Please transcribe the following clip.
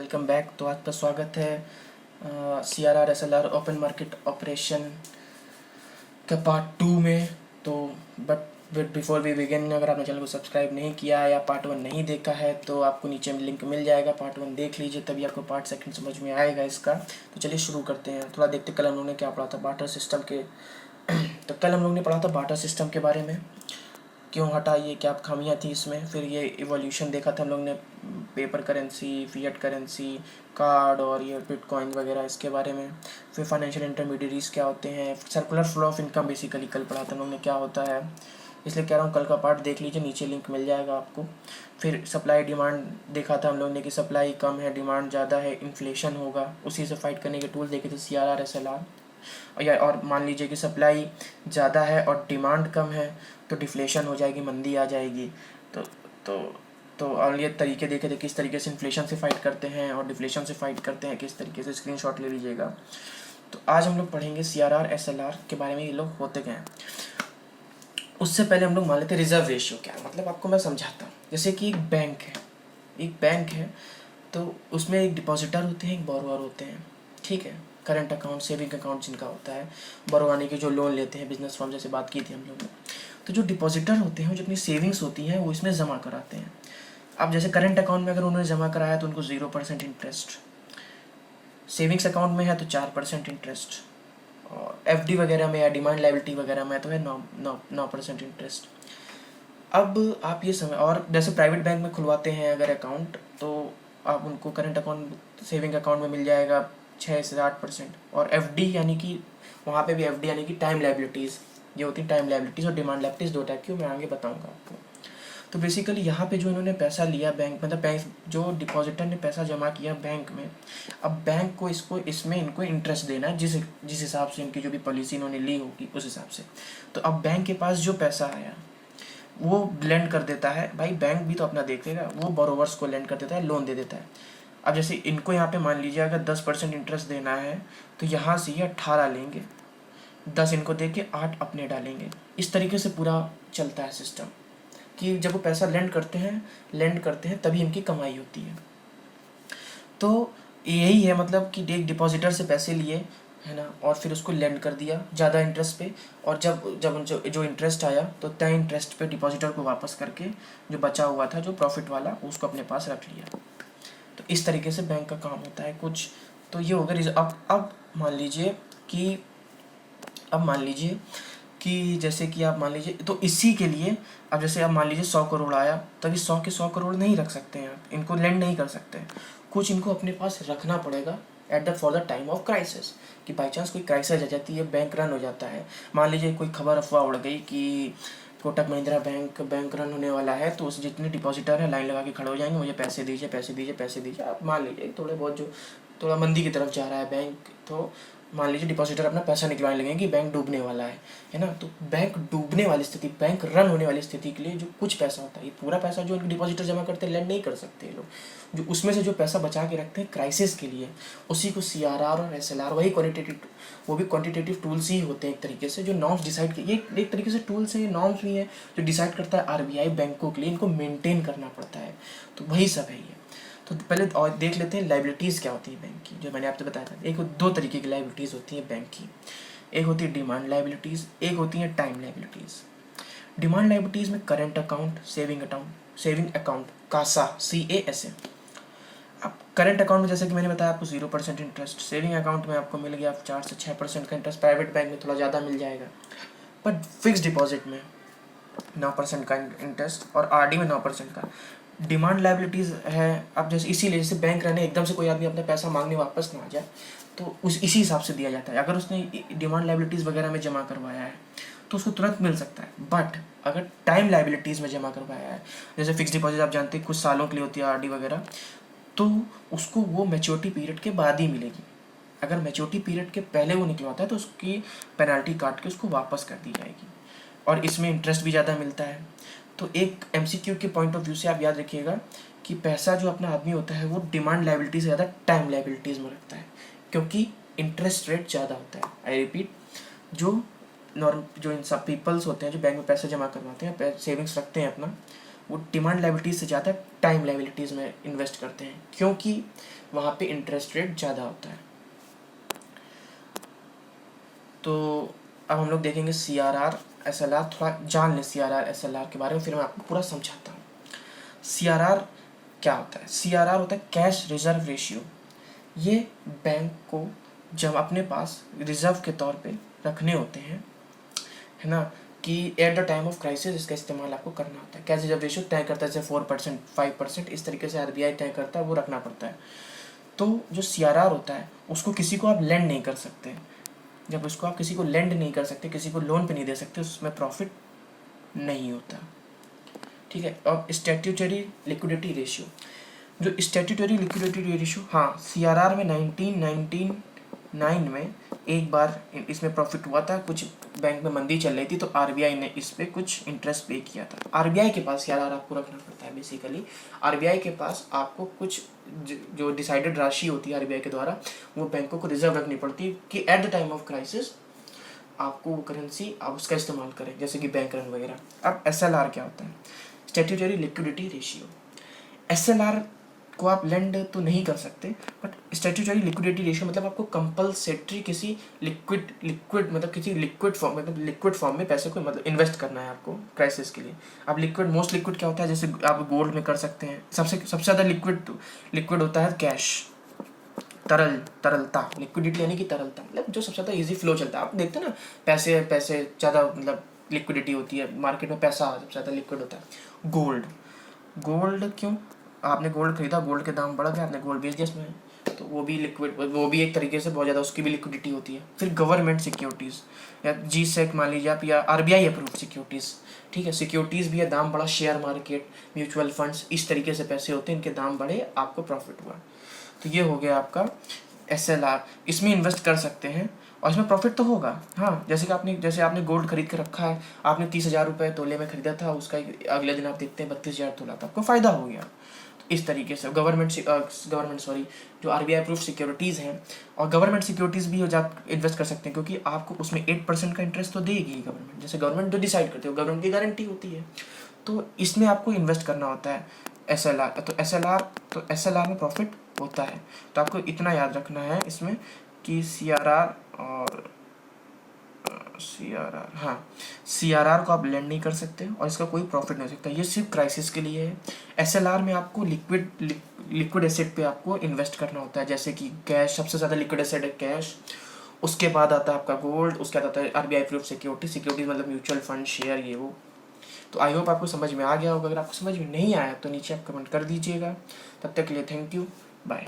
Welcome back. तो आपका स्वागत है CRR SLR open market operation का पार्ट 2 में। तो बट बिफोर वी बिगिन, अगर आपने चैनल को सब्सक्राइब नहीं किया है या पार्ट 1 नहीं देखा है तो आपको नीचे में लिंक मिल जाएगा। पार्ट 1 देख लीजिए, तभी आपको पार्ट 2 समझ में आएगा इसका। तो चलिए शुरू करते हैं। थोड़ा देखते कल हम लोगों ने क्या पढ़ा था बार्टर सिस्टम के। तो कल हम लोगों ने पढ़ा था बार्टर सिस्टम के बारे में, क्यों हटा, ये क्या खामियां थी इसमें। फिर ये इवोल्यूशन देखा था हम लोग ने, paper currency, fiat currency, card और ये बिटकॉइन वगैरह इसके बारे में। फिर फाइनेंशियल इंटरमीडियरीज क्या होते हैं, circular flow of income basically कल पढ़ा था हम लोग ने क्या होता है। इसलिए कह रहा हूँ कल का पार्ट देख लीजिए, नीचे लिंक मिल जाएगा आपको। फिर सप्लाई डिमांड देखा था हम लोग ने कि सप्लाई कम है, डिमांड ज़्यादा है, इन्फ्लेशन होगा। उसी से फाइट करने के टूल देखे थे CRR SLR। और मान लीजिए कि सप्लाई ज़्यादा है और डिमांड कम है तो डिफ्लेशन हो जाएगी, मंदी आ जाएगी। तो तो तो और ये तरीके देखे थे किस तरीके से इन्फ्लेशन से फाइट करते हैं और डिफ्लेशन से फाइट करते हैं किस तरीके से। स्क्रीनशॉट ले लीजिएगा। तो आज हम लोग पढ़ेंगे CRR SLR के बारे में, ये लोग होते क्या हैं। उससे पहले हम लोग मान लेते हैं रिजर्व रेशियो क्या है। मतलब आपको मैं समझाता हूँ। जैसे कि एक बैंक है तो उसमें एक डिपॉजिटर होते हैं, एक बोरोअर होते हैं, ठीक है। करंट अकाउंट, सेविंग अकाउंट जिनका होता है, बोरोवानी के जो लोन लेते हैं बिजनेस फर्म, जैसे बात की थी हम लोग ने। तो जो डिपॉजिटर होते हैं वो जो अपनी सेविंग्स होती हैं वो इसमें जमा कराते हैं। अब जैसे करंट अकाउंट में अगर उन्होंने जमा कराया तो उनको 0% इंटरेस्ट, सेविंग्स अकाउंट में है तो 4% इंटरेस्ट, और FD वगैरह में या डिमांड लायबिलिटी वगैरह में तो है 9% इंटरेस्ट। अब आप ये समय, और जैसे प्राइवेट बैंक में खुलवाते हैं अगर अकाउंट तो आप उनको करंट अकाउंट, सेविंग अकाउंट में मिल जाएगा 6 से 8%। और FD यानी कि वहाँ पे भी FD यानी कि टाइम लायबिलिटीज़, ये होती है टाइम लायबिलिटीज़ और डिमांड लायबिलिटीज़, दो टाइप की, मैं आगे बताऊँगा आपको। तो बेसिकली यहाँ पे जो इन्होंने पैसा लिया बैंक, मतलब बैंक जो डिपॉजिटर ने पैसा जमा किया बैंक में, अब बैंक को इसमें इनको इंटरेस्ट देना है जिस हिसाब से इनकी जो भी पॉलिसी इन्होंने ली होगी उस हिसाब से। तो अब बैंक के पास जो पैसा आया वो लेंड कर देता है। भाई बैंक भी तो अपना देखेगा, वो बोरोवर्स को लेंड कर देता है, लोन दे देता है। अब जैसे इनको यहाँ पे मान लीजिए अगर 10% इंटरेस्ट देना है तो यहाँ से ये 18 लेंगे, 10 इनको दे के 8 अपने डालेंगे। इस तरीके से पूरा चलता है सिस्टम कि जब वो पैसा लेंड करते हैं तभी इनकी कमाई होती है। तो यही है, मतलब कि एक डिपॉजिटर से पैसे लिए है ना, और फिर उसको लेंड कर दिया ज़्यादा इंटरेस्ट पे, और जब जो इंटरेस्ट आया तो तय इंटरेस्ट पे डिपॉजिटर को वापस करके जो बचा हुआ था जो प्रॉफिट वाला उसको अपने पास रख लिया। तो इस तरीके से बैंक का काम होता है कुछ। तो ये होगा। अब मान लीजिए कि जैसे कि आप मान लीजिए, तो इसी के लिए अब जैसे आप मान लीजिए 100 करोड़ आया, तभी 100 के 100 करोड़ नहीं रख सकते हैं आप, इनको लेंड नहीं कर सकते। कुछ इनको अपने पास रखना पड़ेगा for the time of crisis, कि बाई चांस कोई क्राइसिस आ जाती है, बैंक रन हो जाता है। मान लीजिए कोई खबर अफवाह उड़ गई कि कोटक महिंद्रा बैंक रन होने वाला है, तो उस जितने डिपॉजिटर हैं लाइन लगा के खड़े हो जाएंगे, मुझे पैसे दीजिए। आप मान लीजिए थोड़े बहुत जो थोड़ा मंदी की तरफ जा रहा है बैंक, तो मान लीजिए डिपॉजिटर अपना पैसा निकलवाने लगेंगे कि बैंक डूबने वाला है ना। तो बैंक डूबने वाली स्थिति, बैंक रन होने वाली स्थिति के लिए जो कुछ पैसा होता है, ये पूरा पैसा जो डिपॉजिटर जमा करते हैं लेंड नहीं कर सकते लोग, जो उसमें से जो पैसा बचा के रखते हैं क्राइसिस के लिए, उसी को CRR और SLR, वही वो भी क्वान्टिटेटिव टूल्स ही होते हैं एक तरीके से, जो नॉर्म्स डिसाइड, ये एक तरीके से टूल्स हैं, नॉर्म्स भी हैं जो डिसाइड करता है RBI बैंकों के लिए, इनको मेनटेन करना पड़ता है। तो वही सब है ये। तो पहले और देख लेते हैं लाइबिलिटीज़ क्या होती है बैंक की, जो मैंने आपसे बताया था। एक दो तरीके की लाइबिलिटीज़ होती हैं बैंक की, एक होती है डिमांड लाइबिलिटीज़, एक होती है टाइम लाइबिलिटीज़। डिमांड लाइबिलिटीज़ में current account, saving account CASA, CASA। अब करंट अकाउंट में जैसे कि मैंने बताया आपको 0% इंटरेस्ट, सेविंग अकाउंट में आपको मिल गया 4 से 6% का इंटरेस्ट, प्राइवेट बैंक में थोड़ा ज़्यादा मिल जाएगा। बट फिक्स डिपॉजिट में 9% का इंटरेस्ट और RD में 9% का। डिमांड लाइबिलिटीज़ है। अब इसीलिए जैसे बैंक रहने एकदम से कोई आदमी अपना पैसा मांगने वापस ना आ जाए, तो इसी हिसाब से दिया जाता है। अगर उसने डिमांड लाइबिलिटीज़ वगैरह में जमा करवाया है तो उसको तुरंत मिल सकता है। बट अगर टाइम लाइबिलिटीज़ में जमा करवाया है, जैसे फिक्स डिपॉजिट आप जानते हैं कुछ सालों के लिए होती है, RD वगैरह, तो उसको वो मैच्योरिटी पीरियड के बाद ही मिलेगी। अगर मैच्योरिटी पीरियड के पहले वो निकलवाता है तो उसकी पेनल्टी काट के उसको वापस कर दी जाएगी, और इसमें इंटरेस्ट भी ज़्यादा मिलता है। तो एक MCQ के पॉइंट ऑफ व्यू से आप याद रखिएगा कि पैसा जो अपना आदमी होता है वो डिमांड लायबिलिटी से ज़्यादा टाइम लायबिलिटीज़ में रखता है, क्योंकि इंटरेस्ट रेट ज़्यादा होता है। आई रिपीट, जो इन सब पीपल्स होते हैं जो बैंक में पैसे जमा करवाते हैं, सेविंग्स रखते हैं अपना, वो डिमांड लायबिलिटीज़ से ज़्यादा टाइम लायबिलिटीज़ में इन्वेस्ट करते हैं, क्योंकि वहाँ पे इंटरेस्ट रेट ज़्यादा होता है। तो अब हम लोग देखेंगे CRR SLR, थोड़ा जान लें CRR SLR के बारे में, फिर मैं आपको पूरा समझाता हूँ। CRR क्या होता है? CRR होता है कैश रिजर्व रेशियो। ये बैंक को जब अपने पास रिजर्व के तौर पे रखने होते हैं, है ना, कि at the time of crisis इसका इस्तेमाल आपको करना होता है। कैश रिजर्व रेशियो तय करता है, जैसे 4%, 5%, इस तरीके से RBI तय करता है, वो रखना पड़ता है। तो जो CRR होता है उसको किसी को आप लेंड नहीं कर सकते। जब उसको आप किसी को लेंड नहीं कर सकते, किसी को लोन पे नहीं दे सकते, उसमें प्रॉफिट नहीं होता, ठीक है। और स्टैट्यूटरी लिक्विडिटी रेशियो, जो स्टैट्यूटरी लिक्विडिटी रेशियो, हाँ, CRR में 1999 में एक बार इसमें प्रॉफिट हुआ था। कुछ बैंक में मंदी चल रही थी, तो RBI ने इस पर कुछ इंटरेस्ट पे किया था। RBI के पास CRR आपको रखना पड़ता है बेसिकली। RBI के पास आपको कुछ जो डिसाइडेड राशि होती है RBI के द्वारा, वो बैंकों को रिजर्व रखनी पड़ती है कि at the time of crisis आपको वो करेंसी आप उसका इस्तेमाल करें, जैसे कि बैंक रन वगैरह। अब SLR क्या होता है? Statutory liquidity ratio. SLR को आप लेंड तो नहीं कर सकते, बट स्टैट्यूटरी लिक्विडिटी रेशियो मतलब आपको कंपलसरी किसी लिक्विड मतलब किसी लिक्विड फॉर्म में पैसे को मतलब इन्वेस्ट करना है आपको क्राइसिस के लिए। अब मोस्ट लिक्विड क्या होता है? जैसे आप गोल्ड में कर सकते हैं। सबसे ज़्यादा लिक्विड होता है कैश, तरलता। लिक्विडिटी यानी कि तरलता, मतलब जो सबसे ज़्यादा इजी फ्लो चलता है। आप देखते हैं ना, पैसे ज़्यादा मतलब लिक्विडिटी होती है मार्केट में, पैसा सबसे ज़्यादा लिक्विड होता है। गोल्ड क्यों? आपने गोल्ड खरीदा, गोल्ड के दाम बढ़ गए, आपने गोल्ड बेच दिया इसमें, तो वो भी लिक्विड, वो भी एक तरीके से बहुत ज़्यादा उसकी भी लिक्विडिटी होती है। फिर गवर्नमेंट सिक्योरिटीज़ या GSEC मान लीजिए आप, या RBI अप्रूव्ड सिक्योरिटीज़, ठीक है, सिक्योरिटीज़ भी है, दाम बढ़ा, शेयर मार्केट, म्यूचुअल फंड्स, इस तरीके से पैसे होते हैं, इनके दाम बढ़े, आपको प्रॉफिट हुआ। तो ये हो गया आपका SLR। इसमें इन्वेस्ट कर सकते हैं और इसमें प्रॉफिट तो होगा, हाँ। जैसे आपने गोल्ड खरीद के रखा है, आपने 30,000 रुपये तोले में खरीदा था, उसका अगले दिन आप देखते हैं 32,000 तोला था, आपको फ़ायदा हो गया। तो इस तरीके से जो RBI अप्रूव्ड सिक्योरिटीज़ हैं, और गवर्नमेंट सिक्योरिटीज़ भी इन्वेस्ट कर सकते हैं, क्योंकि आपको उसमें 8% का इंटरेस्ट तो देगी गवर्नमेंट। जैसे गवर्नमेंट जो डिसाइड करती है, गवर्नमेंट की गारंटी होती है, तो इसमें आपको इन्वेस्ट करना होता है SLR। तो SLR में प्रॉफिट होता है। तो आपको इतना याद रखना है इसमें कि CRR को आप लेंड नहीं कर सकते और इसका कोई प्रॉफिट नहीं हो सकता, ये सिर्फ क्राइसिस के लिए है। SLR में आपको लिक्विड एसेट पे आपको इन्वेस्ट करना होता है, जैसे कि कैश, सबसे ज़्यादा लिक्विड एसेट है कैश, उसके बाद आता है आपका गोल्ड, उसके बाद आता है RBI अप्रूव्ड सिक्योरिटी मतलब म्यूचुअल फंड, शेयर, ये वो। तो आई होप आपको समझ में आ गया होगा। अगर आपको समझ में नहीं आया तो नीचे आप कमेंट कर दीजिएगा। तब तक के लिए थैंक यू, बाय।